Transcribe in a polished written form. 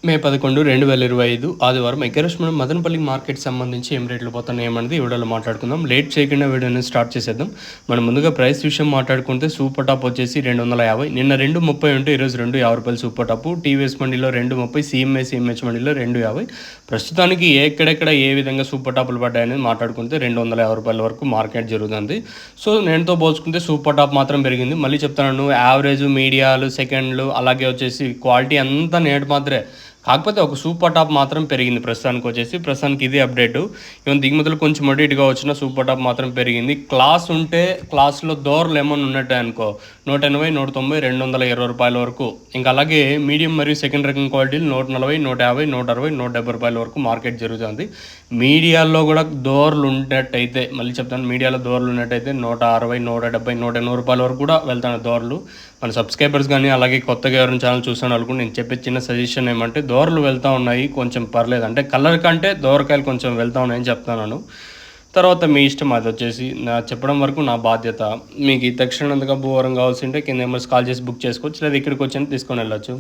మే 11, 2025 ఆదివారం ఎగ్గరేష్‌పురం మదనపల్లి మార్కెట్‌కి సంబంధించి ఏం రేట్లు పోతున్నాయి ఏమన్నది ఈ వీడియోలో మాట్లాడుకుందాం. లేట్ చేయకుండా వీడియోని స్టార్ట్ చేసేద్దాం. మనం ముందుగా ప్రైస్ విషయం మాట్లాడుకుంటే సూపర్ టాప్ వచ్చేసి 250. నిన్న 230 ఉంటే ఈరోజు రూ. 250 సూపర్ టాప్. టీవీఎస్ మండీలో 230, సీఎంహెచ్ మండీలో 250. ప్రస్తుతానికి ఎక్కడెక్కడ ఏ విధంగా సూపర్ టాపులు పడ్డాయనేది మాట్లాడుకుంటే రూ. 250 వరకు మార్కెట్ జరుగుతుంది. సో నేనుతో పోల్చుకుంటే సూపర్ టాప్ మాత్రం పెరిగింది. మళ్ళీ చెప్తాను, యావరేజ్, మీడియాలు, సెకండ్లు అలాగే వచ్చేసి క్వాలిటీ అంతా నేటి మాత్రమే. కాకపోతే ఒక సూపర్ టాప్ మాత్రం పెరిగింది ప్రస్తుతానికి ఇది అప్డేటు. ఈవెన్ దిగుమతులు కొంచెం అటు ఇటుగా వచ్చిన సూపర్ టాప్ మాత్రం పెరిగింది. క్లాస్ ఉంటే క్లాస్లో దోరలు ఏమన్నా ఉన్నట్టే అనుకో 180, 190, రూ. 220 వరకు. ఇంకా అలాగే మీడియం మరియు సెకండ్ రకం క్వాలిటీలు 140, 150, 160, రూ. 170 వరకు మార్కెట్ జరుగుతుంది. మీడియాలో కూడా దోరలు ఉన్నట్టయితే, మళ్ళీ చెప్తాను, మీడియాలో దోరలు ఉన్నట్టయితే 160, 170, రూ. 180 వరకు కూడా వెళ్తాను దోరలు. మన సబ్స్క్రైబర్స్ కానీ అలాగే కొత్తగా ఎవరైనా ఛానల్ చూసాను అనుకుంటే నేను చెప్పే చిన్న సజెషన్ ఏమంటే, దోరలు వెళ్తూ ఉన్నాయి కొంచెం పర్లేదు, అంటే కలర్ కంటే దోరకాయలు కొంచెం వెళ్తూ ఉన్నాయని చెప్తున్నాను. తర్వాత మీ ఇష్టం, అది వచ్చేసి నా చెప్పడం వరకు నా బాధ్యత. మీకు ఈ తక్షణంతగా భూవరం కావాల్సి ఉంటే కింద నెంబర్స్ కాల్ చేసి బుక్ చేసుకోవచ్చు, లేదా ఇక్కడికి వచ్చి తీసుకొని వెళ్ళచ్చు.